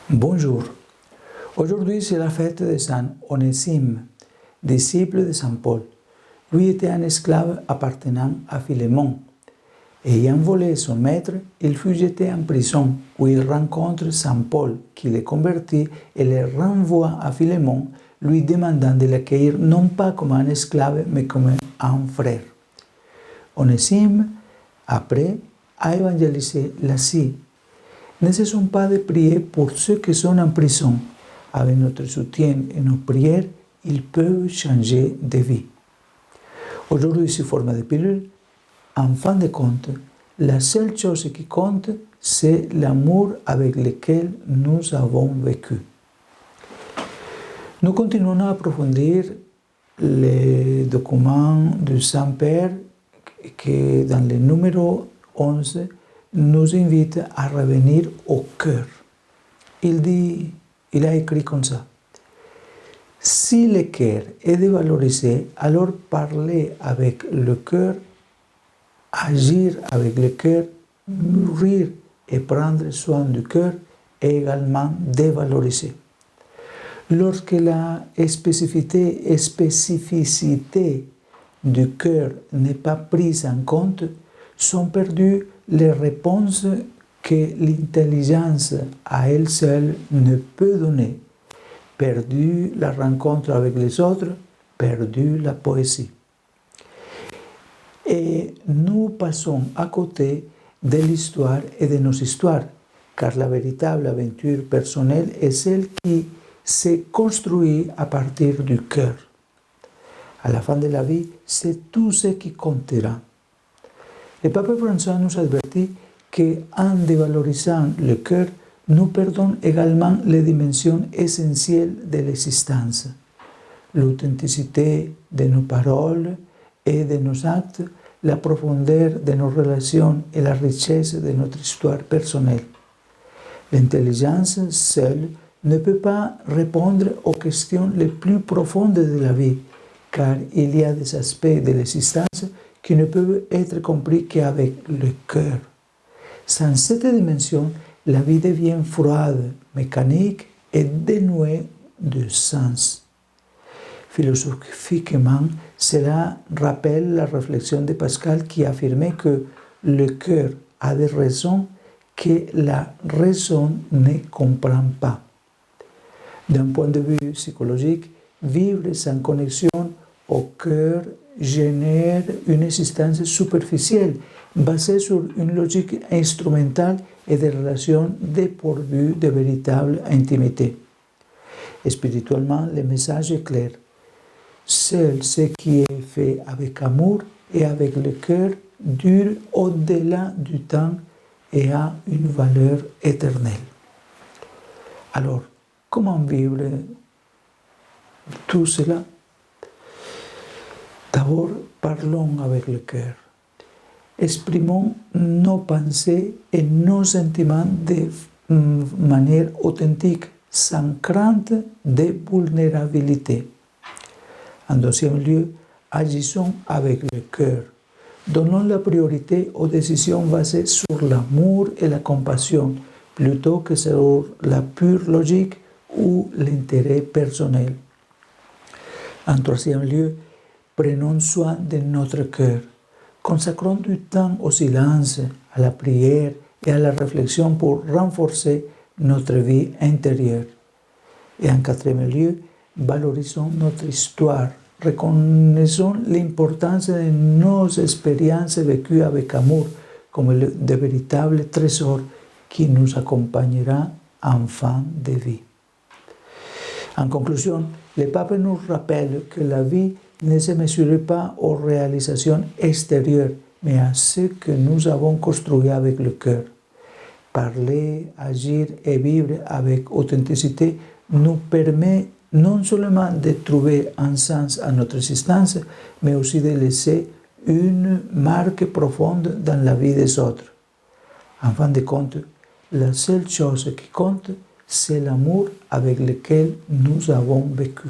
Bonjour. Aujourd'hui, c'est la fête de Saint Onésime, disciple de Saint Paul. Lui était un esclave appartenant à Philémon. Ayant volé son maître, il fut jeté en prison, où il rencontre Saint Paul, qui le convertit et le renvoie à Philémon, lui demandant de l'accueillir non pas comme un esclave, mais comme un frère. Onésime, après, a évangélisé l'Asie. Ne cessons pas de prier pour ceux qui sont en prison. Avec notre soutien et nos prières, ils peuvent changer de vie. Aujourd'hui, sous forme de pilule, en fin de compte, la seule chose qui compte, c'est l'amour avec lequel nous avons vécu. Nous continuons à approfondir les documents du Saint-Père qui, dans le numéro 11, nous invite à revenir au cœur. Il a écrit comme ça. Si le cœur est dévalorisé, alors parler avec le cœur, agir avec le cœur, nourrir et prendre soin du cœur est également dévalorisé. Lorsque la spécificité du cœur n'est pas prise en compte, sont perdues les réponses que l'intelligence à elle seule ne peut donner. Perdue la rencontre avec les autres, perdue la poésie. Et nous passons à côté de l'histoire et de nos histoires, car la véritable aventure personnelle est celle qui se construit à partir du cœur. À la fin de la vie, c'est tout ce qui comptera. Le pape François nous avertit qu'en dévalorisant le cœur, nous perdons également les dimensions essentielles de l'existence. L'authenticité de nos paroles et de nos actes, la profondeur de nos relations et la richesse de notre histoire personnelle. L'intelligence seule ne peut pas répondre aux questions les plus profondes de la vie, car il y a des aspects de l'existence qui ne peuvent être compris qu'avec le cœur. Sans cette dimension, la vie devient froide, mécanique et dénuée de sens. Philosophiquement, cela rappelle la réflexion de Pascal qui affirmait que le cœur a des raisons que la raison ne comprend pas. D'un point de vue psychologique, vivre sans connexion au cœur génère une existence superficielle, basée sur une logique instrumentale et des relations dépourvues de véritable intimité. Spirituellement, le message est clair. Seul ce qui est fait avec amour et avec le cœur dure au-delà du temps et a une valeur éternelle. Alors, comment vivre tout cela? D'abord, parlons avec le cœur. Exprimons nos pensées et nos sentiments de manière authentique, sans crainte de vulnérabilité. En deuxième lieu, agissons avec le cœur. Donnons la priorité aux décisions basées sur l'amour et la compassion, plutôt que sur la pure logique ou l'intérêt personnel. En troisième lieu, prenons soin de notre cœur. Consacrons du temps au silence, à la prière et à la réflexion pour renforcer notre vie intérieure. Et en quatrième lieu, valorisons notre histoire. Reconnaissons l'importance de nos expériences vécues avec amour comme de véritables trésors qui nous accompagnera en fin de vie. En conclusion, le pape nous rappelle que la vie ne se mesure pas aux réalisations extérieures, mais à ce que nous avons construit avec le cœur. Parler, agir et vivre avec authenticité nous permet non seulement de trouver un sens à notre existence, mais aussi de laisser une marque profonde dans la vie des autres. En fin de compte, la seule chose qui compte, c'est l'amour avec lequel nous avons vécu.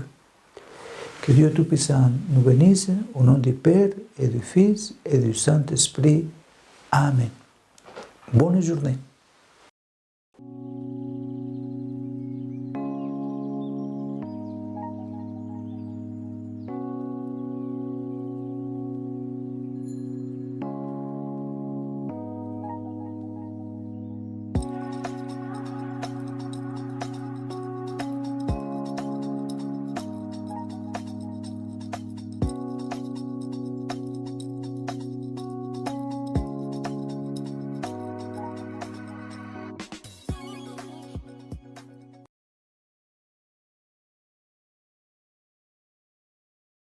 Que Dieu Tout-Puissant nous bénisse, au nom du Père et du Fils et du Saint-Esprit. Amen. Bonne journée.